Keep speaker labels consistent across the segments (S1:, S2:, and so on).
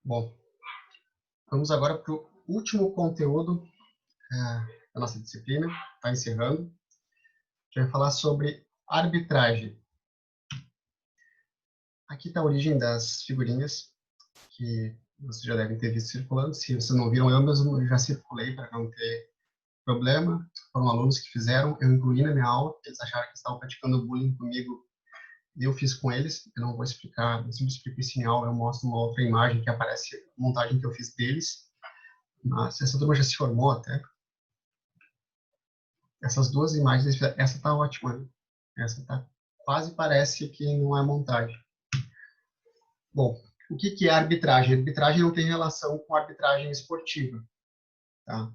S1: Bom, vamos agora para o último conteúdo da nossa disciplina, está encerrando. A gente vai falar sobre arbitragem. Aqui está a origem das figurinhas, que vocês já devem ter visto circulando. Se vocês não viram, eu mesmo já circulei para não ter problema. Foram alunos que fizeram, eu incluí na minha aula, eles acharam que estavam praticando bullying comigo, e eu fiz com eles. Eu não vou explicar, eu sempre explico isso em aula, eu mostro uma outra imagem que aparece, a montagem que eu fiz deles. Mas essa turma já se formou até. Essas duas imagens, essa tá ótima, né? Essa tá quase parece que não é montagem. Bom, o que é arbitragem? Arbitragem não tem relação com arbitragem esportiva, tá?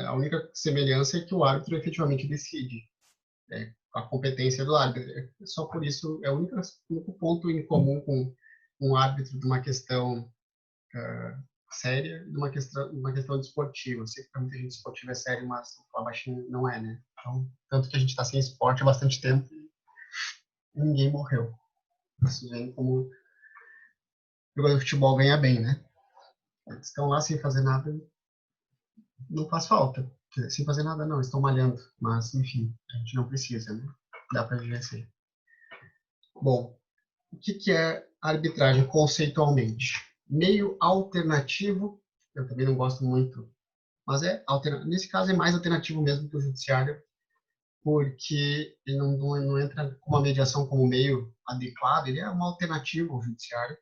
S1: A única semelhança é que o árbitro efetivamente decide, a competência do árbitro. Só por isso é o único ponto em comum com um árbitro de uma questão séria e de uma questão desportiva. Eu sei que para muita gente esportiva é sério, mas falar baixinho não é, né? Então, tanto que a gente está sem esporte há bastante tempo e ninguém morreu. Isso vem como jogador de futebol ganha bem, né? Eles estão lá sem fazer nada, não faz falta. Sem fazer nada não, estão malhando. Mas, enfim, a gente não precisa, né? Dá para viver sem. Bom, o que é arbitragem conceitualmente? Meio alternativo, eu também não gosto muito, mas nesse caso é mais alternativo mesmo que o judiciário, porque ele não entra com uma mediação como meio adequado, ele é uma alternativa ao judiciário,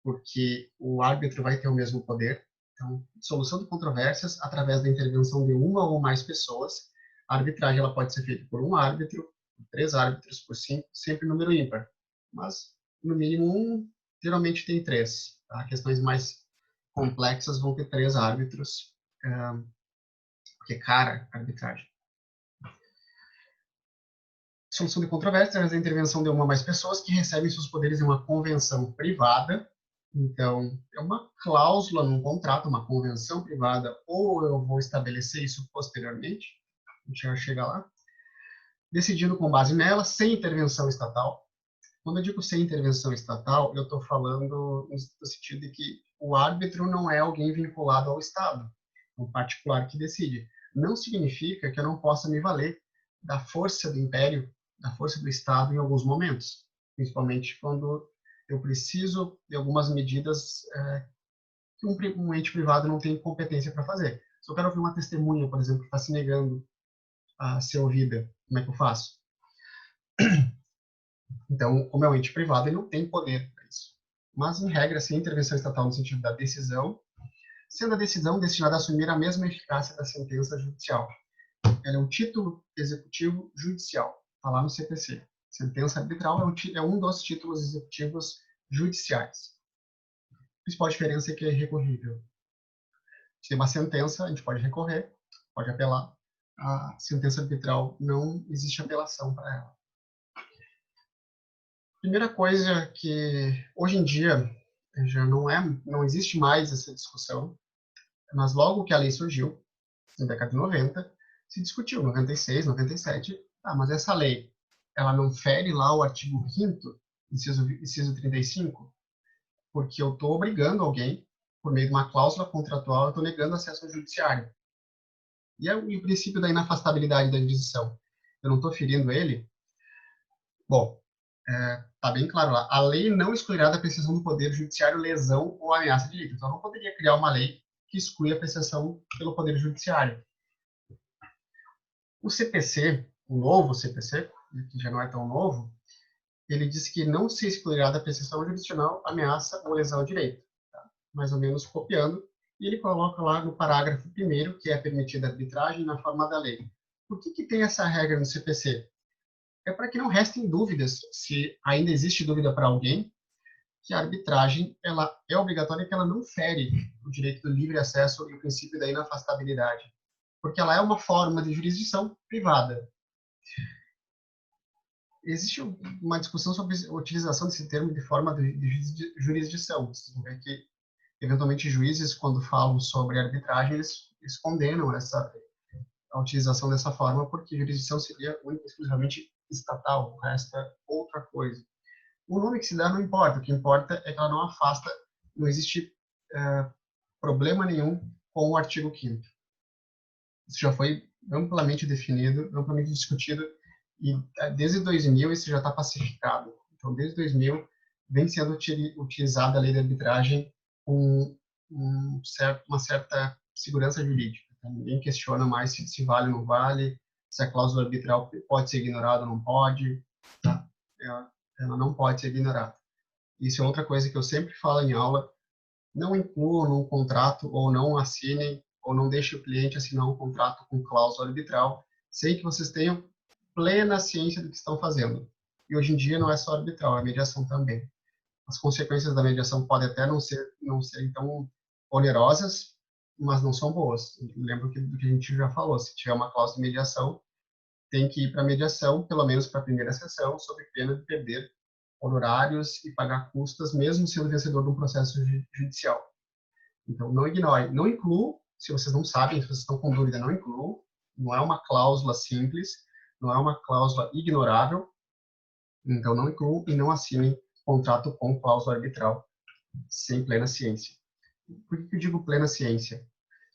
S1: porque o árbitro vai ter o mesmo poder. Então, solução de controvérsias através da intervenção de uma ou mais pessoas. A arbitragem ela pode ser feita por um árbitro, por três árbitros, por cinco, sempre número ímpar. Mas, no mínimo um, geralmente tem três. Tá? Questões mais complexas vão ter três árbitros, porque, cara, arbitragem. Solução de controvérsias através da intervenção de uma ou mais pessoas que recebem seus poderes em uma convenção privada. Então, é uma cláusula num contrato, uma convenção privada, ou eu vou estabelecer isso posteriormente, a gente já chega lá, decidindo com base nela, sem intervenção estatal. Quando eu digo sem intervenção estatal, eu estou falando no sentido de que o árbitro não é alguém vinculado ao Estado, um particular que decide. Não significa que eu não possa me valer da força do império, da força do Estado em alguns momentos, principalmente quando eu preciso de algumas medidas que um ente privado não tem competência para fazer. Se eu quero ouvir uma testemunha, por exemplo, que está se negando a ser ouvida, como é que eu faço? Então, como é um ente privado, ele não tem poder para isso. Mas, em regra, sem intervenção estatal no sentido da decisão, sendo a decisão destinada a assumir a mesma eficácia da sentença judicial. Ela é um título executivo judicial, está lá no CPC. Sentença arbitral é um dos títulos executivos judiciais. A principal diferença é que é recorrível. Se tem uma sentença, a gente pode recorrer, pode apelar. A sentença arbitral não existe apelação para ela. Primeira coisa que hoje em dia já não existe mais essa discussão, mas logo que a lei surgiu, na década de 90, se discutiu, 96, 97, mas essa lei, ela não fere lá o artigo 5º, inciso 35, porque eu estou obrigando alguém, por meio de uma cláusula contratual, eu estou negando acesso ao judiciário. E é o princípio da inafastabilidade da jurisdição. Eu não estou ferindo ele? Bom, está bem claro lá. A lei não excluirá da apreciação do poder judiciário lesão ou ameaça de delito. Então, eu não poderia criar uma lei que exclui a apreciação pelo poder judiciário. O CPC, o novo CPC, que já não é tão novo, ele diz que não se excluirá da apreciação jurisdicional ameaça ou lesão ao direito. Tá? Mais ou menos copiando. E ele coloca lá no parágrafo 1º, que é permitida a arbitragem na forma da lei. Por que tem essa regra no CPC? É para que não restem dúvidas, se ainda existe dúvida para alguém, que a arbitragem ela é obrigatória, que ela não fere o direito do livre acesso e o princípio da inafastabilidade, porque ela é uma forma de jurisdição privada. Existe uma discussão sobre a utilização desse termo de forma de jurisdição. Vocês vão ver que, eventualmente, juízes, quando falam sobre arbitragem, eles condenam a utilização dessa forma, porque jurisdição seria única e exclusivamente estatal, o resto é outra coisa. O nome que se dá não importa, o que importa é que ela não afasta não existe problema nenhum com o artigo 5º. Isso já foi amplamente definido, amplamente discutido, e desde 2000 isso já está pacificado. Então, desde 2000, vem sendo utilizada a lei de arbitragem com uma certa segurança jurídica. Então, ninguém questiona mais se vale ou não vale, se a cláusula arbitral pode ser ignorada ou não pode. Tá? Ela não pode ser ignorada. Isso é outra coisa que eu sempre falo em aula: não incluam num contrato ou não assinem ou não deixem o cliente assinar um contrato com cláusula arbitral sem que vocês tenham plena ciência do que estão fazendo. E hoje em dia não é só arbitral, é mediação também. As consequências da mediação podem até não ser tão onerosas, mas não são boas. Lembro do que a gente já falou: se tiver uma cláusula de mediação, tem que ir para a mediação, pelo menos para a primeira sessão, sob pena de perder honorários e pagar custas, mesmo sendo vencedor de um processo judicial. Então, não ignore, não incluam, se vocês não sabem, se vocês estão com dúvida, não incluam. Não é uma cláusula simples, não é uma cláusula ignorável, então não incluam e não assinem contrato com cláusula arbitral sem plena ciência. Por que eu digo plena ciência?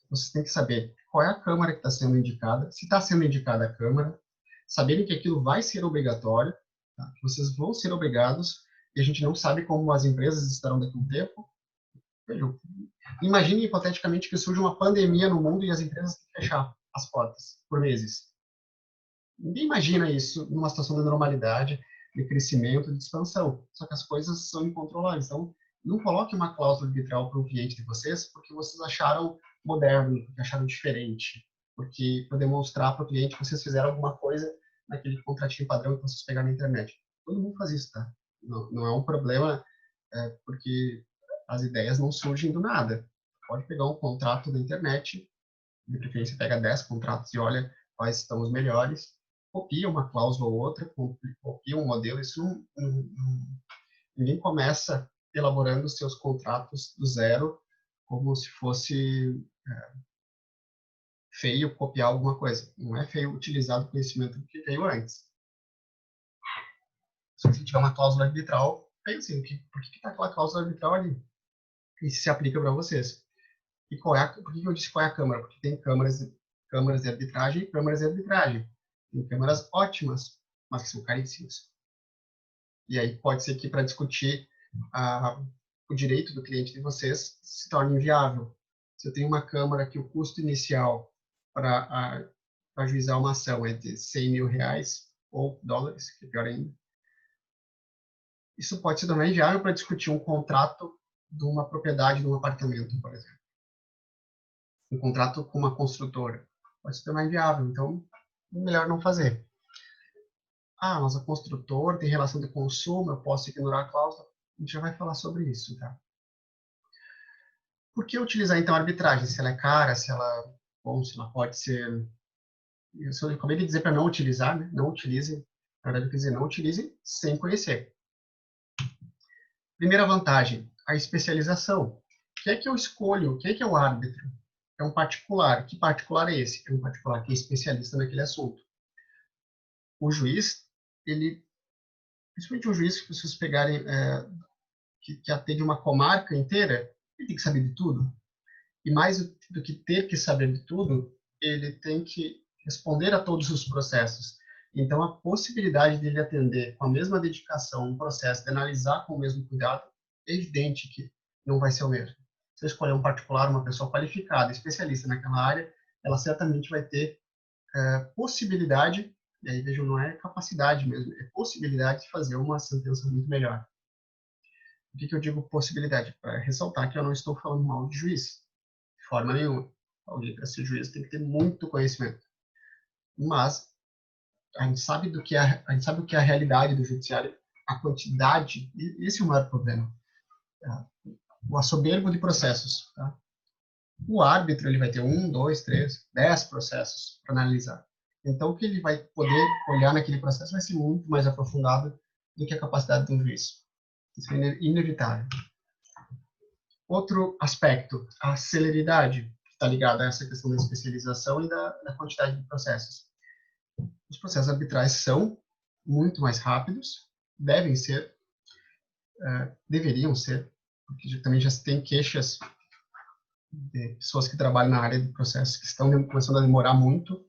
S1: Vocês têm que saber qual é a Câmara que está sendo indicada, se está sendo indicada a Câmara, saberem que aquilo vai ser obrigatório, tá? Que vocês vão ser obrigados, e a gente não sabe como as empresas estarão daqui a um tempo. Vejam, imagine hipoteticamente que surge uma pandemia no mundo e as empresas têm que fechar as portas por meses. Ninguém imagina isso numa situação de normalidade, de crescimento, de expansão. Só que as coisas são incontroláveis. Então, não coloque uma cláusula arbitral para o cliente de vocês porque vocês acharam moderno, porque acharam diferente, porque para demonstrar para o cliente que vocês fizeram alguma coisa naquele contratinho padrão que vocês pegaram na internet. Todo mundo faz isso, tá? Não é um problema, porque as ideias não surgem do nada. Pode pegar um contrato da internet, de preferência pega 10 contratos e olha quais estão os melhores, copia uma cláusula ou outra, copia um modelo. Isso ninguém começa elaborando seus contratos do zero como se fosse feio copiar alguma coisa. Não é feio utilizar o conhecimento que veio antes. Se você tiver uma cláusula arbitral, pense assim, por que está aquela cláusula arbitral ali? E se aplica para vocês. E por que eu disse qual é a câmara? Porque tem câmaras de arbitragem e câmaras de arbitragem. Tem câmaras ótimas, mas que são caríssimas. E aí pode ser que para discutir o direito do cliente de vocês se torne inviável. Se eu tenho uma câmara que o custo inicial para ajuizar uma ação é de R$100.000 ou dólares, que é pior ainda, isso pode se tornar inviável para discutir um contrato de uma propriedade de um apartamento, por exemplo. Um contrato com uma construtora. Pode se tornar inviável, então melhor não fazer. Mas a construtora tem relação de consumo, eu posso ignorar a cláusula. A gente já vai falar sobre isso, tá? Por que utilizar, então, a arbitragem? Se ela é cara, se ela pode ser... Eu acabei de dizer para não utilizar, né? Não utilize. Na verdade, eu quis dizer, não utilize sem conhecer. Primeira vantagem, a especialização. O que é que eu escolho? O que é que é o árbitro? É um particular. Que particular é esse? É um particular que é especialista naquele assunto. O juiz, principalmente um juiz que vocês pegarem, que atende uma comarca inteira, ele tem que saber de tudo. E mais do que ter que saber de tudo, ele tem que responder a todos os processos. Então, a possibilidade de ele atender com a mesma dedicação um processo, de analisar com o mesmo cuidado, é evidente que não vai ser o mesmo. Se eu escolher um particular, uma pessoa qualificada, especialista naquela área, ela certamente vai ter possibilidade, e aí vejam, não é capacidade mesmo, é possibilidade de fazer uma sentença muito melhor. Por que eu digo possibilidade? Para ressaltar que eu não estou falando mal de juiz, de forma nenhuma. Alguém para ser juiz tem que ter muito conhecimento. Mas a gente sabe o que é a realidade do judiciário, a quantidade, e esse é o maior problema. O assoberbo de processos. Tá? O árbitro ele vai ter 1, 2, 3, 10 processos para analisar. Então, o que ele vai poder olhar naquele processo vai ser muito mais aprofundado do que a capacidade de um juiz. Isso é inevitável. Outro aspecto, a celeridade, que está ligada a essa questão da especialização e da quantidade de processos. Os processos arbitrais são muito mais rápidos, deveriam ser, porque também já se tem queixas de pessoas que trabalham na área de processos que estão começando a demorar muito,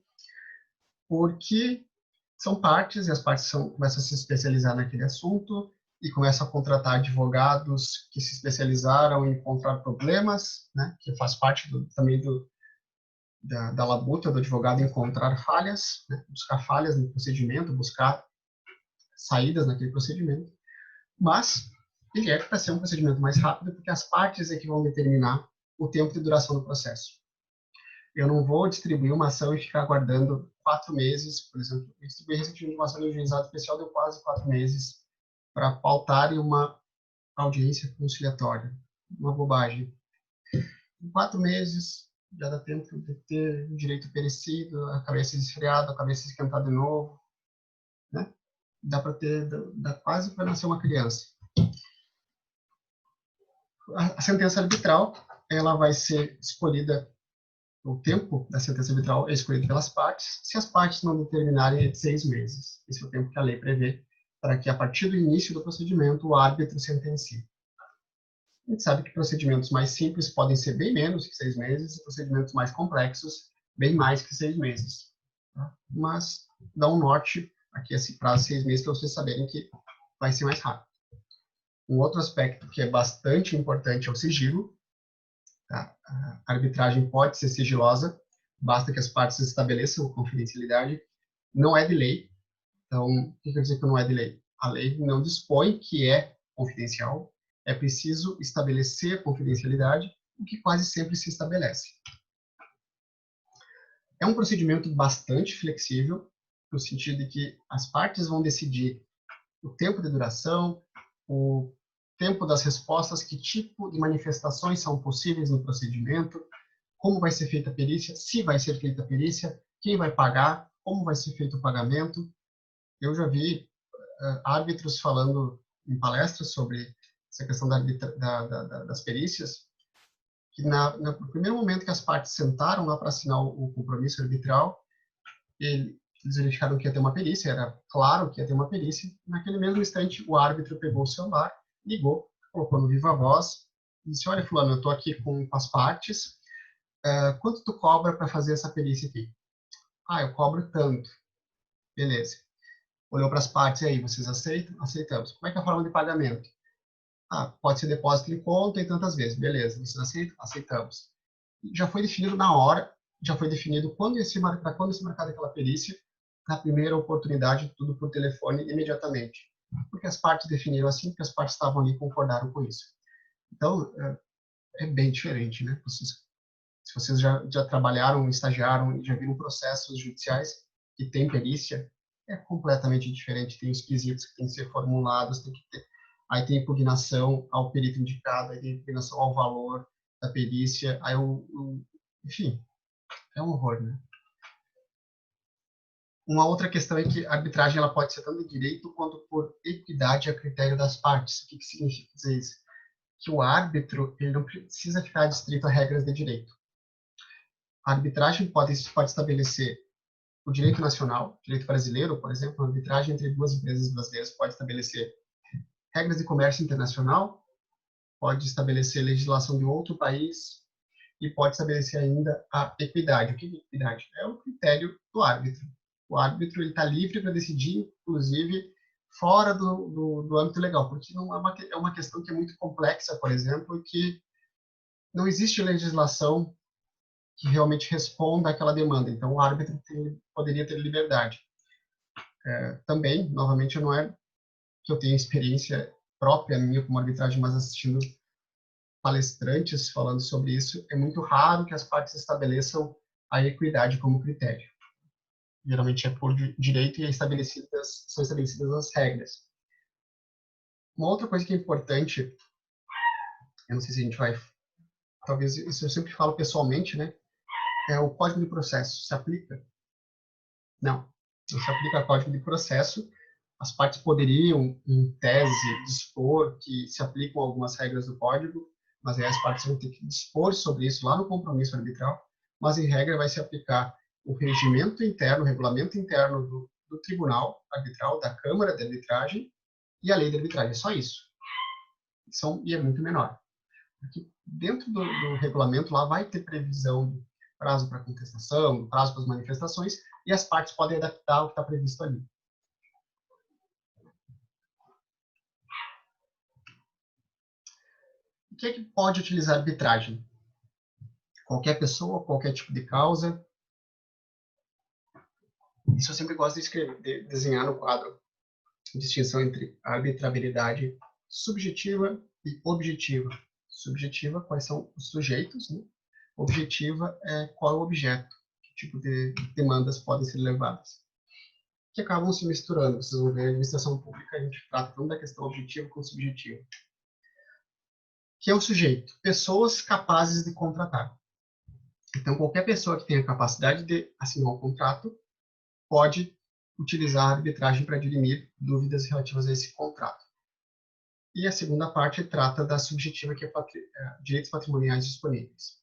S1: porque são partes e as partes começam a se especializar naquele assunto e começam a contratar advogados que se especializaram em encontrar problemas, né, que faz parte também da labuta do advogado encontrar falhas, né, buscar falhas no procedimento, buscar saídas naquele procedimento, mas ele é para ser um procedimento mais rápido porque as partes é que vão determinar o tempo de duração do processo. Eu não vou distribuir uma ação e ficar aguardando 4 meses, por exemplo. Eu distribuí recentemente uma ação no juizado especial, deu quase 4 meses para pautar em uma audiência conciliatória. Uma bobagem. Em 4 meses, já dá tempo de ter o direito perecido, a cabeça esfriada, a cabeça esquentada de novo, né? Dá para ter, dá quase para nascer uma criança. A sentença arbitral, ela vai ser escolhida, o tempo da sentença arbitral é escolhido pelas partes, se as partes não determinarem é de 6 meses. Esse é o tempo que a lei prevê para que, a partir do início do procedimento, o árbitro sentencie. A gente sabe que procedimentos mais simples podem ser bem menos que 6 meses, e procedimentos mais complexos, bem mais que 6 meses. Tá? Mas dá um norte, aqui esse prazo de 6 meses, para vocês saberem que vai ser mais rápido. Um outro aspecto que é bastante importante é o sigilo. Tá? A arbitragem pode ser sigilosa, basta que as partes estabeleçam confidencialidade. Não é de lei. Então, o que quer dizer que não é de lei? A lei não dispõe que é confidencial. É preciso estabelecer a confidencialidade, o que quase sempre se estabelece. É um procedimento bastante flexível, no sentido de que as partes vão decidir o tempo de duração, o tempo das respostas, que tipo de manifestações são possíveis no procedimento, como vai ser feita a perícia, se vai ser feita a perícia, quem vai pagar, como vai ser feito o pagamento. Eu já vi árbitros falando em palestras sobre essa questão das perícias, que no primeiro momento que as partes sentaram lá para assinar o compromisso arbitral, eles verificaram que ia ter uma perícia, era claro que ia ter uma perícia. Naquele mesmo instante, o árbitro pegou o celular, ligou, colocou no viva voz, e disse: olha, fulano, eu estou aqui com as partes, quanto tu cobra para fazer essa perícia aqui? Ah, eu cobro tanto. Beleza. Olhou para as partes, e aí, vocês aceitam? Aceitamos. Como é que é a forma de pagamento? Ah, pode ser depósito em conta e tantas vezes. Beleza. Vocês aceitam? Aceitamos. Já foi definido na hora, já foi definido para quando se marcar aquela perícia, na primeira oportunidade, tudo por telefone, imediatamente. Porque as partes definiram assim, porque as partes estavam ali e concordaram com isso. Então, é bem diferente, né? Se vocês já trabalharam, estagiaram e já viram processos judiciais que tem perícia, é completamente diferente. Tem os quesitos que têm que ser formulados, tem que ter. Aí tem impugnação ao perito indicado, aí tem impugnação ao valor da perícia, aí enfim, é um horror, né? Uma outra questão é que a arbitragem ela pode ser tanto de direito quanto por equidade a critério das partes. O que significa dizer isso? Que o árbitro ele não precisa ficar adstrito a regras de direito. A arbitragem pode estabelecer o direito nacional, direito brasileiro, por exemplo, a arbitragem entre duas empresas brasileiras pode estabelecer regras de comércio internacional, pode estabelecer legislação de outro país e pode estabelecer ainda a equidade. O que é equidade? É o critério do árbitro. O árbitro está livre para decidir, inclusive, fora do âmbito legal, porque não é uma questão que é muito complexa, por exemplo, e que não existe legislação que realmente responda àquela demanda. Então, o árbitro poderia ter liberdade. Também, novamente, não é que eu tenha experiência própria minha como arbitragem, mas assistindo palestrantes falando sobre isso, é muito raro que as partes estabeleçam a equidade como critério. Geralmente é por direito e são estabelecidas as regras. Uma outra coisa que é importante, eu não sei se a gente vai, talvez isso eu sempre falo pessoalmente, né? É o Código de Processo. Se aplica? Não se aplica o Código de Processo. As partes poderiam, em tese, dispor que se aplicam algumas regras do Código, mas aí as partes vão ter que dispor sobre isso lá no compromisso arbitral, mas em regra vai se aplicar o regimento interno, o regulamento interno do Tribunal Arbitral, da Câmara de Arbitragem e a lei de arbitragem. É só isso. E é muito menor. Porque dentro do regulamento lá vai ter previsão de prazo para contestação, prazo para as manifestações, e as partes podem adaptar o que está previsto ali. O que é que pode utilizar arbitragem? Qualquer pessoa, qualquer tipo de causa. Isso eu sempre gosto de escrever, de desenhar no quadro. Distinção entre arbitrabilidade subjetiva e objetiva. Subjetiva, quais são os sujeitos, né? Objetiva é qual é o objeto, que tipo de demandas podem ser levadas. Que acabam se misturando. Vocês vão ver, a administração pública, a gente trata tanto da questão objetiva quanto subjetiva. Que é o sujeito? Pessoas capazes de contratar. Então, qualquer pessoa que tenha capacidade de assinar um contrato pode utilizar a arbitragem para dirimir dúvidas relativas a esse contrato. E a segunda parte trata da subjetiva, que é direitos patrimoniais disponíveis.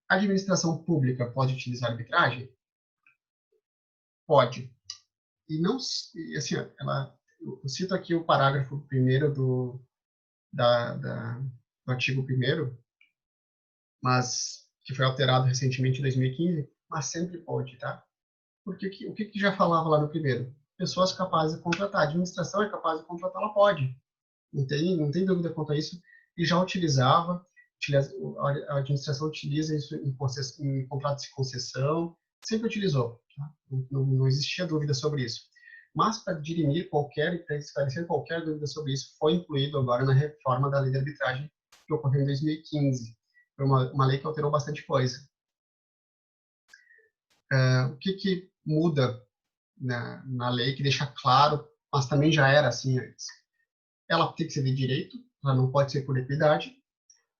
S1: A administração pública pode utilizar arbitragem? Pode. E não, assim, eu cito aqui o parágrafo 1º do artigo 1º, mas que foi alterado recentemente em 2015, mas sempre pode, tá? Porque o que já falava lá no primeiro? Pessoas capazes de contratar. A administração é capaz de contratar, ela pode. Não tem dúvida quanto a isso. E já utilizava, a administração utiliza isso em contratos de concessão, sempre utilizou. Tá? Não existia dúvida sobre isso. Mas para dirimir para esclarecer qualquer dúvida sobre isso, foi incluído agora na reforma da lei de arbitragem que ocorreu em 2015. Foi uma lei que alterou bastante coisa. O que muda na lei, que deixa claro, mas também já era assim antes? Ela tem que ser de direito, ela não pode ser por equidade,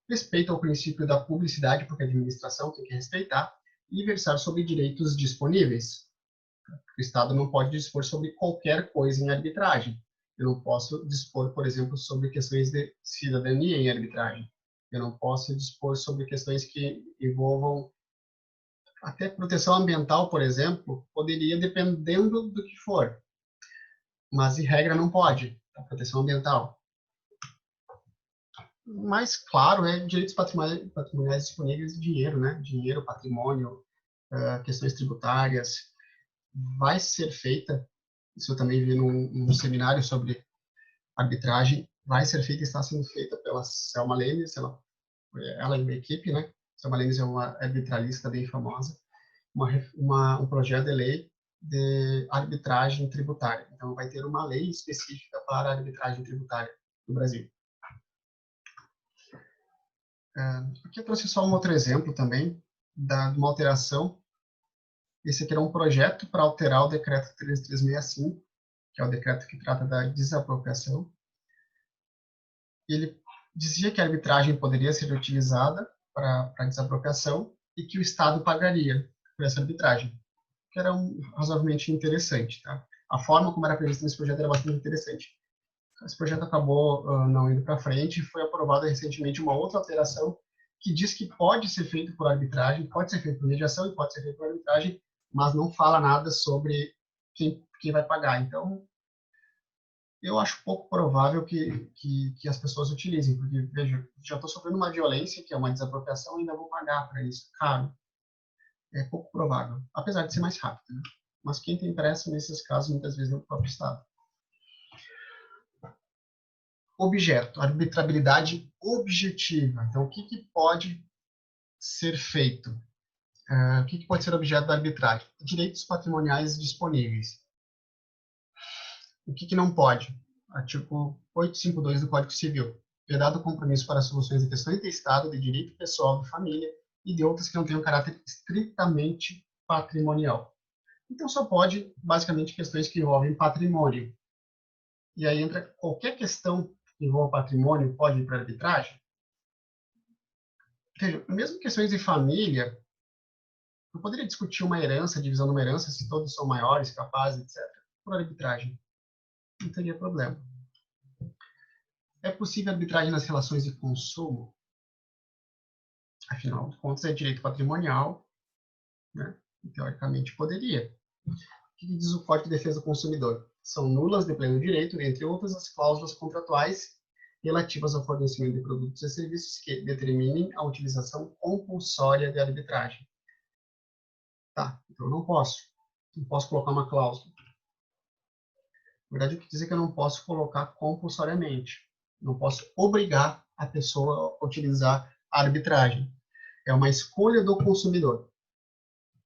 S1: respeito ao princípio da publicidade, porque a administração tem que respeitar, e versar sobre direitos disponíveis. O Estado não pode dispor sobre qualquer coisa em arbitragem. Eu não posso dispor, por exemplo, sobre questões de cidadania em arbitragem. Eu não posso dispor sobre questões que envolvam até proteção ambiental, por exemplo, poderia dependendo do que for. Mas, em regra, não pode. A proteção ambiental. Mas, claro, direitos patrimoniais disponíveis, dinheiro, né? Dinheiro, patrimônio, questões tributárias. Vai ser feita, isso eu também vi num seminário sobre arbitragem, vai ser feita e está sendo feita pela Selma Lenes, ela e uma equipe, né? Selma Lenes é uma arbitralista bem famosa, um projeto de lei de arbitragem tributária. Então, vai ter uma lei específica para a arbitragem tributária no Brasil. Aqui eu trouxe só um outro exemplo também, de uma alteração. Esse aqui era um projeto para alterar o decreto 3365, que é o decreto que trata da desapropriação. Ele dizia que a arbitragem poderia ser utilizada para desapropriação e que o Estado pagaria por essa arbitragem, que era razoavelmente interessante. Tá? A forma como era previsto nesse projeto era bastante interessante. Esse projeto acabou não indo para frente e foi aprovada recentemente uma outra alteração que diz que pode ser feito por arbitragem, pode ser feito por mediação e pode ser feito por arbitragem, mas não fala nada sobre quem vai pagar. Então, eu acho pouco provável que as pessoas utilizem, porque, veja, já estou sofrendo uma violência, que é uma desapropriação, e ainda vou pagar para isso. Caro. É pouco provável, apesar de ser mais rápido. Né? Mas quem tem pressa nesses casos, muitas vezes, é o próprio Estado. Objeto, arbitrabilidade objetiva. Então, o que pode ser feito? O que pode ser objeto da arbitragem? Direitos patrimoniais disponíveis. O que não pode? Artigo 852 do Código Civil. Vedado o compromisso para soluções de questões de Estado, de direito pessoal, de família e de outras que não tenham caráter estritamente patrimonial. Então, só pode, basicamente, questões que envolvem patrimônio. E aí entra qualquer questão que envolva patrimônio, pode ir para arbitragem. Veja, mesmo questões de família, eu poderia discutir uma herança, divisão de uma herança, se todos são maiores, capazes, etc., por arbitragem. Não teria problema. É possível arbitragem nas relações de consumo? Afinal de contas, é direito patrimonial, né? E, teoricamente, poderia. O que diz o Código de Defesa do Consumidor? São nulas de pleno direito, entre outras, as cláusulas contratuais relativas ao fornecimento de produtos e serviços que determinem a utilização compulsória de arbitragem. Tá, então eu não posso colocar uma cláusula. Na verdade, o que diz é que eu não posso colocar compulsoriamente. Não posso obrigar a pessoa a utilizar a arbitragem. É uma escolha do consumidor.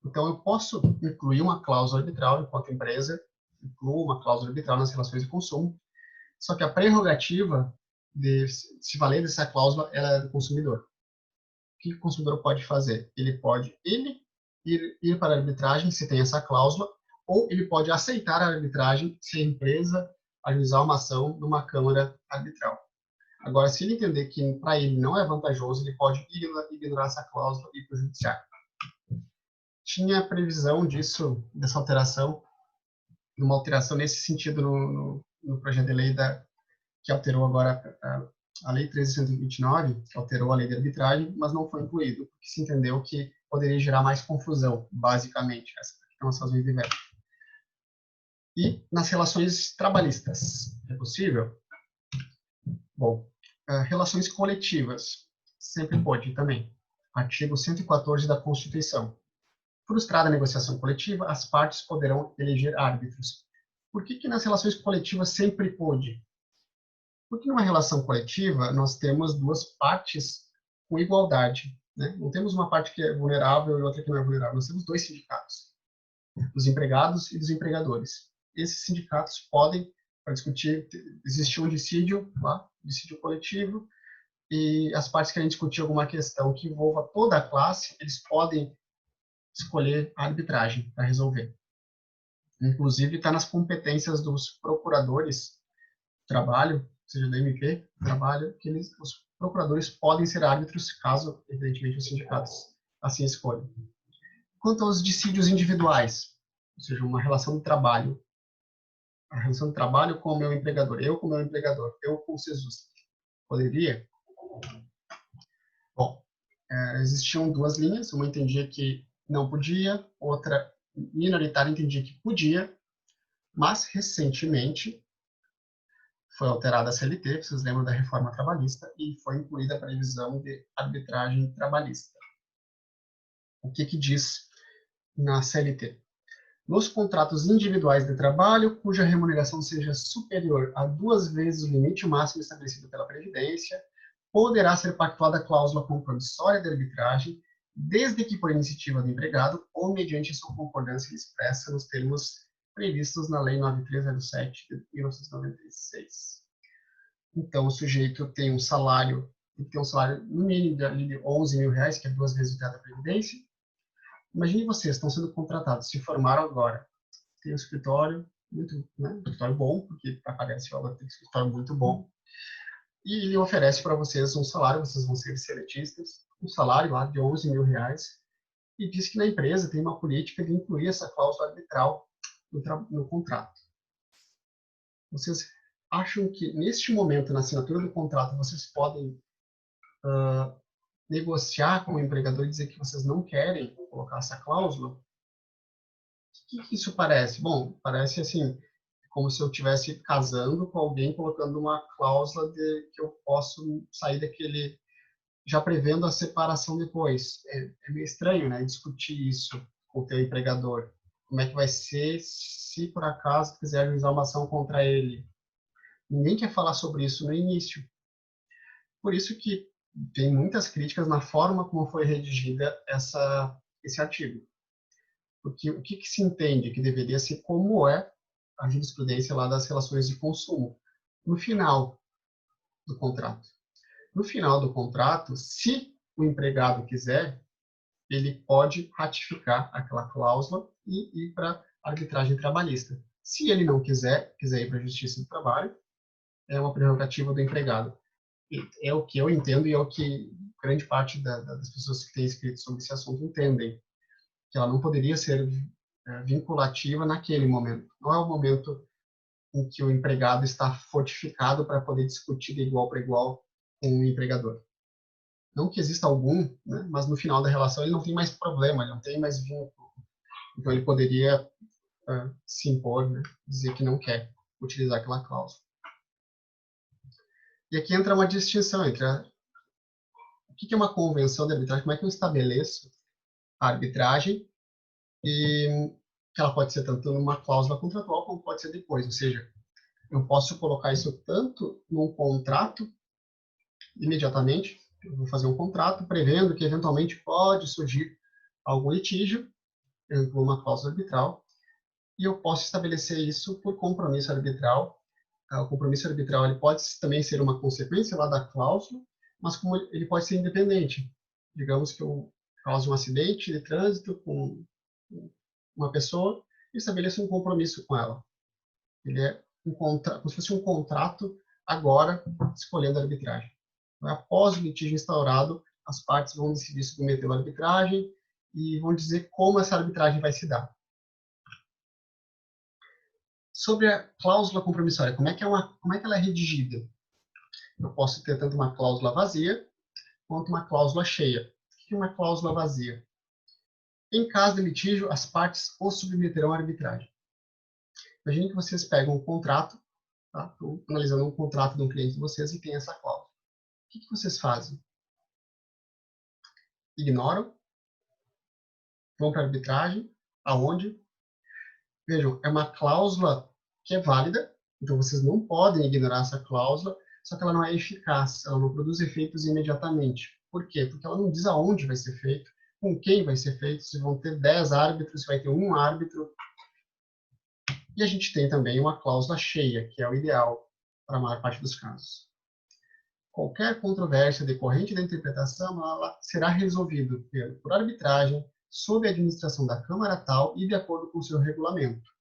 S1: Então, eu posso incluir uma cláusula arbitral enquanto empresa, incluo uma cláusula arbitral nas relações de consumo, só que a prerrogativa de se valer dessa cláusula ela é do consumidor. O que o consumidor pode fazer? Ele pode ir para a arbitragem se tem essa cláusula, ou ele pode aceitar a arbitragem se a empresa ajuizar uma ação numa câmara arbitral. Agora, se ele entender que para ele não é vantajoso, ele pode ignorar essa cláusula e ir para o judiciário. Tinha previsão disso, dessa alteração, uma alteração nesse sentido no projeto de lei que alterou agora a Lei 13.129, que alterou a lei de arbitragem, mas não foi incluído, porque se entendeu que poderia gerar mais confusão, basicamente, essas são as razões de veto. E nas relações trabalhistas, é possível? Bom, relações coletivas, sempre pode também. Artigo 114 da Constituição. Frustrada a negociação coletiva, as partes poderão eleger árbitros. Por que nas relações coletivas sempre pode? Porque numa relação coletiva, nós temos duas partes com igualdade. Né? Não temos uma parte que é vulnerável e outra que não é vulnerável. Nós temos dois sindicatos, dos empregados e dos empregadores. Esses sindicatos podem, para discutir, existe um dissídio, lá, dissídio coletivo, e as partes querem discutir alguma questão que envolva toda a classe, eles podem escolher a arbitragem para resolver. Inclusive, está nas competências dos procuradores de trabalho, ou seja, da MP, trabalho, que os procuradores podem ser árbitros, caso, evidentemente, os sindicatos assim escolham. Quanto aos dissídios individuais, ou seja, uma relação de trabalho, a relação de trabalho com o meu empregador, eu com o meu empregador, eu com o SESUS, poderia? Bom, existiam duas linhas, uma entendia que não podia, outra minoritária entendia que podia, mas recentemente foi alterada a CLT, vocês lembram da reforma trabalhista, e foi incluída a previsão de arbitragem trabalhista. O que diz na CLT? Nos contratos individuais de trabalho, cuja remuneração seja superior a 2 vezes o limite máximo estabelecido pela Previdência, poderá ser pactuada a cláusula compromissória de arbitragem, desde que por iniciativa do empregado ou mediante sua concordância expressa nos termos previstos na Lei 9307 de 1996. Então, o sujeito tem um salário no mínimo de 11 mil reais, que é 2 vezes o teto da Previdência. Imagine vocês, estão sendo contratados, se formaram agora, tem um escritório um escritório bom, porque para pagar esse valor tem um escritório muito bom, e ele oferece para vocês um salário, vocês vão ser seletistas, um salário lá de 11 mil reais, e diz que na empresa tem uma política de incluir essa cláusula arbitral no contrato. Vocês acham que, neste momento, na assinatura do contrato, vocês podem negociar com o empregador e dizer que vocês não querem colocar essa cláusula? O que isso parece? Bom, parece assim, como se eu estivesse casando com alguém colocando uma cláusula de que eu posso sair daquele, já prevendo a separação depois. É meio estranho, né, discutir isso com o teu empregador. Como é que vai ser se por acaso quiser ajuizar uma ação contra ele? Ninguém quer falar sobre isso no início. Por isso que tem muitas críticas na forma como foi redigida esse artigo. Porque o que se entende que deveria ser como é a jurisprudência lá das relações de consumo, no final do contrato. No final do contrato, se o empregado quiser, ele pode ratificar aquela cláusula e ir para a arbitragem trabalhista. Se ele não quiser ir para a Justiça do Trabalho, é uma prerrogativa do empregado. É o que eu entendo e é o que grande parte das pessoas que têm escrito sobre esse assunto entendem, que ela não poderia ser vinculativa naquele momento. Não é o momento em que o empregado está fortificado para poder discutir de igual para igual com o empregador. Não que exista algum, né, mas no final da relação ele não tem mais problema, ele não tem mais vínculo. Então ele poderia se impor, né, dizer que não quer utilizar aquela cláusula. E aqui entra uma distinção entre o que é uma convenção de arbitragem, como é que eu estabeleço a arbitragem, e que ela pode ser tanto numa cláusula contratual como pode ser depois, ou seja, eu posso colocar isso tanto num contrato imediatamente, eu vou fazer um contrato prevendo que eventualmente pode surgir algum litígio, eu incluo uma cláusula arbitral, e eu posso estabelecer isso por compromisso arbitral. O compromisso arbitral ele pode também ser uma consequência lá da cláusula, mas como ele pode ser independente. Digamos que eu cause um acidente de trânsito com uma pessoa e estabeleço um compromisso com ela. Ele é como se fosse um contrato agora escolhendo a arbitragem. Então, após o litígio instaurado, as partes vão decidir submeter a arbitragem e vão dizer como essa arbitragem vai se dar. Sobre a cláusula compromissória, como é que ela é redigida? Eu posso ter tanto uma cláusula vazia quanto uma cláusula cheia. O que é uma cláusula vazia? Em caso de litígio, as partes o submeterão à arbitragem. Imagine que vocês pegam um contrato, tá? Estou analisando um contrato de um cliente de vocês e tem essa cláusula. O que vocês fazem? Ignoram? Vão para a arbitragem? Aonde? Vejam, é uma cláusula que é válida, então vocês não podem ignorar essa cláusula, só que ela não é eficaz, ela não produz efeitos imediatamente. Por quê? Porque ela não diz aonde vai ser feito, com quem vai ser feito, se vão ter 10 árbitros, se vai ter um árbitro. E a gente tem também uma cláusula cheia, que é o ideal para a maior parte dos casos. Qualquer controvérsia decorrente da interpretação ela será resolvida por arbitragem, sob a administração da Câmara tal e de acordo com o seu regulamento.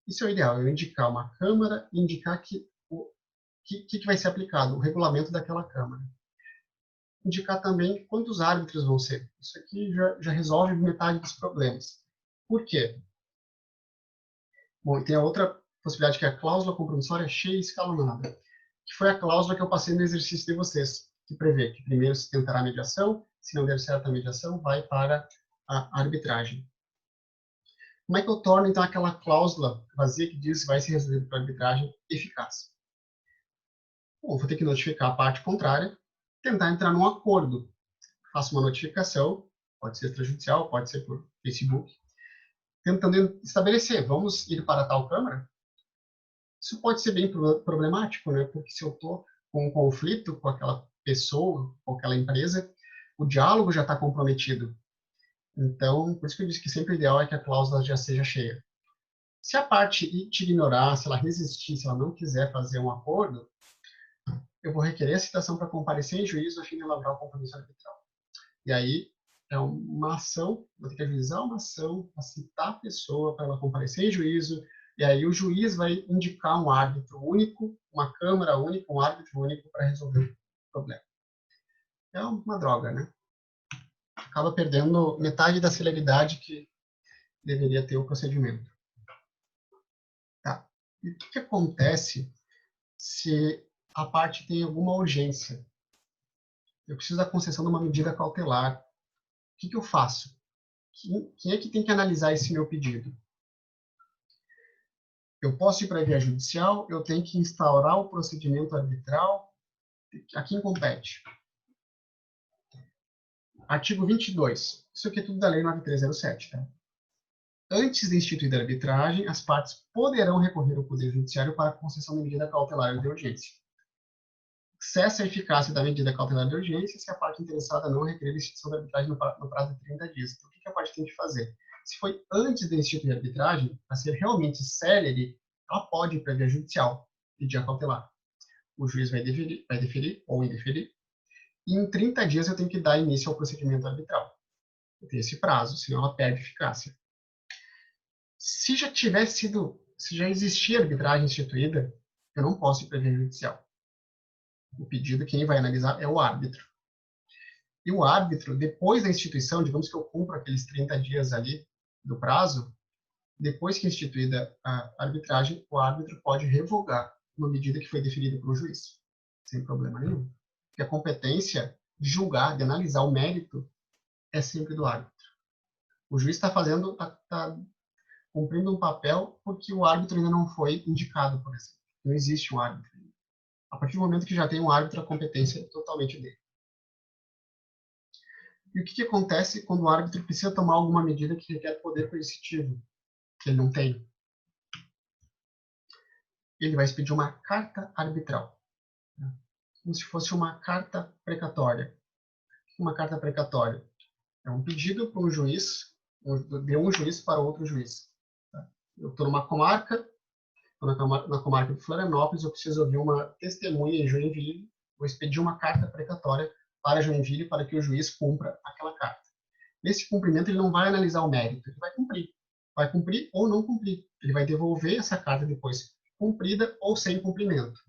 S1: Isso é o ideal, eu indicar uma Câmara e indicar o que vai ser aplicado, o regulamento daquela Câmara. Indicar também quantos árbitros vão ser. Isso aqui já resolve metade dos problemas. Por quê? Bom, e tem a outra possibilidade que é a cláusula compromissória cheia e escalonada, que foi a cláusula que eu passei no exercício de vocês, que prevê que primeiro se tentará a mediação, se não der certo a mediação, vai para a arbitragem. Como é que eu torno, então, aquela cláusula vazia que diz que vai ser resolvido por arbitragem eficaz? Bom, vou ter que notificar a parte contrária, tentar entrar num acordo. Faço uma notificação, pode ser extrajudicial, pode ser por Facebook, tentando estabelecer, vamos ir para tal Câmara? Isso pode ser bem problemático, né? Porque se eu estou com um conflito com aquela pessoa, com aquela empresa, o diálogo já está comprometido. Então, por isso que eu disse que sempre o ideal é que a cláusula já seja cheia. Se a parte te ignorar, se ela resistir, se ela não quiser fazer um acordo, eu vou requerer a citação para comparecer em juízo a fim de elaborar o compromisso arbitral. E aí é uma ação, vou ter que ajuizar uma ação para citar a pessoa para ela comparecer em juízo, e aí o juiz vai indicar um árbitro único, uma câmara única, um árbitro único para resolver o problema. É uma droga, né? Acaba perdendo metade da celeridade que deveria ter o procedimento. Tá. E o que acontece se a parte tem alguma urgência? Eu preciso da concessão de uma medida cautelar. O que eu faço? Quem é que tem que analisar esse meu pedido? Eu posso ir para a via judicial, eu tenho que instaurar o procedimento arbitral. A quem compete? Artigo 22. Isso aqui é tudo da Lei 9307. Tá? Antes de instituída a arbitragem, as partes poderão recorrer ao Poder Judiciário para a concessão de medida cautelar de urgência. Cessa a eficácia da medida cautelar de urgência se a parte interessada não requerer a instituição da arbitragem no prazo de 30 dias. Então, o que a parte tem que fazer? Se foi antes de instituir a arbitragem, para ser realmente célere, ela pode ir para a via judicial, pedir a cautelar. O juiz vai deferir ou indeferir, e em 30 dias eu tenho que dar início ao procedimento arbitral. Eu tenho esse prazo, senão ela perde eficácia. Se já existia arbitragem instituída, eu não posso ir para a via judicial. O pedido, quem vai analisar é o árbitro. E o árbitro, depois da instituição, digamos que eu cumpro aqueles 30 dias ali do prazo, depois que é instituída a arbitragem, o árbitro pode revogar uma medida que foi deferida pelo juiz, sem problema nenhum. Porque a competência de julgar, de analisar o mérito, é sempre do árbitro. O juiz está cumprindo um papel porque o árbitro ainda não foi indicado, por exemplo. Não existe um árbitro. A partir do momento que já tem um árbitro, a competência é totalmente dele. E o que acontece quando o árbitro precisa tomar alguma medida que requer poder coercitivo, que ele não tem? Ele vai expedir uma carta arbitral, como se fosse uma carta precatória. Uma carta precatória é um pedido para um juiz, de um juiz para outro juiz. Eu estou numa comarca, na comarca de Florianópolis, eu preciso ouvir uma testemunha em Joinville, vou expedir uma carta precatória para Joinville para que o juiz cumpra aquela carta. Nesse cumprimento, ele não vai analisar o mérito, ele vai cumprir. Vai cumprir ou não cumprir. Ele vai devolver essa carta depois, cumprida ou sem cumprimento.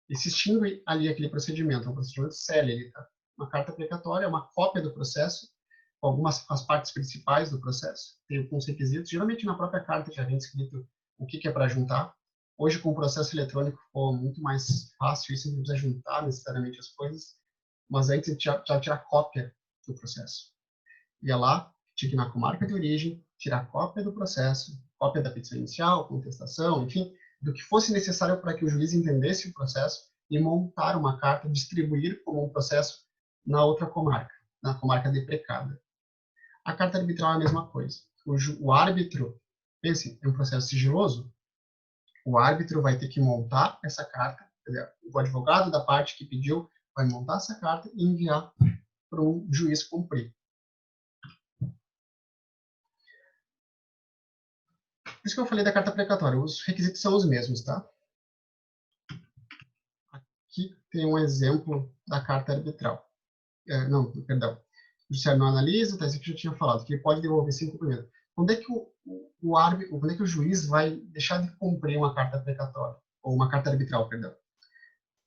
S1: E se extingue ali aquele procedimento, é um procedimento célere, tá? Uma carta precatória é uma cópia do processo, com algumas as partes principais do processo, tem alguns requisitos, geralmente na própria carta já vem escrito o que é para juntar. Hoje, com o processo eletrônico, ficou muito mais fácil, isso não precisa juntar necessariamente as coisas, mas antes já tirar cópia do processo. Ia lá, tinha que ir na comarca de origem, tirar cópia do processo, cópia da petição inicial, contestação, enfim, do que fosse necessário para que o juiz entendesse o processo e montar uma carta, distribuir como um processo na outra comarca, na comarca deprecada. A carta arbitral é a mesma coisa. O árbitro, pense, é um processo sigiloso, o árbitro vai ter que montar essa carta, quer dizer, o advogado da parte que pediu vai montar essa carta e enviar para um juiz cumprir. Por isso que eu falei da carta precatória, os requisitos são os mesmos, tá? Aqui tem um exemplo da carta arbitral. Não, perdão. O judiciário não analisa, tá? Isso que eu já tinha falado, que ele pode devolver sem cumprimento. Quando é que o árbitro, quando é que o juiz vai deixar de cumprir uma carta precatória? Ou uma carta arbitral, perdão?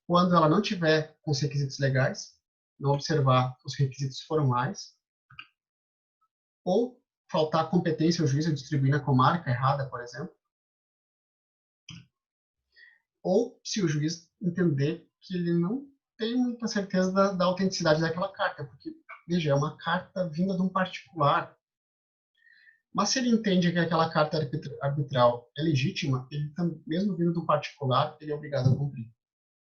S1: Quando ela não tiver com os requisitos legais, não observar os requisitos formais, ou faltar competência ao juiz a distribuir na comarca errada, por exemplo, ou se o juiz entender que ele não tem muita certeza da autenticidade daquela carta, porque, veja, é uma carta vinda de um particular. Mas se ele entende que aquela carta arbitral é legítima, ele, mesmo vindo de um particular, ele é obrigado a cumprir.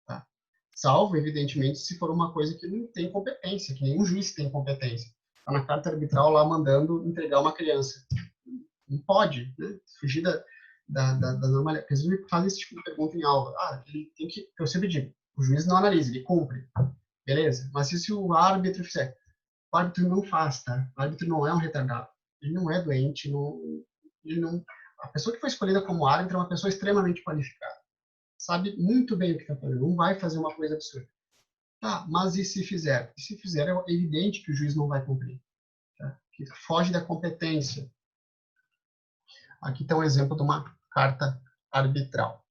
S1: Tá? Salvo, evidentemente, se for uma coisa que não tem competência, que nenhum juiz tem competência. Está na carta arbitral lá mandando entregar uma criança. Não pode, né? Fugir da normalidade. Porque às vezes me fazem esse tipo de pergunta em aula. Ele tem que, eu sempre digo, o juiz não analisa, ele cumpre. Beleza? Mas e se o árbitro fizer? O árbitro não faz, tá? O árbitro não é um retardado. Ele não é doente, ele não... A pessoa que foi escolhida como árbitro é uma pessoa extremamente qualificada. Sabe muito bem o que está fazendo, não vai fazer uma coisa absurda. Tá, mas e se fizer? E se fizer, é evidente que o juiz não vai cumprir. Tá? Que foge da competência. Aqui está um exemplo de uma carta arbitral.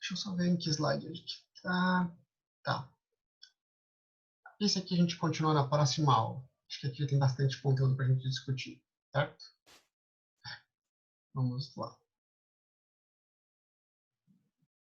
S1: Deixa eu só ver em que slide a gente está. Tá. Esse aqui a gente continua na próxima aula. Acho que aqui tem bastante conteúdo para a gente discutir, certo? Vamos lá.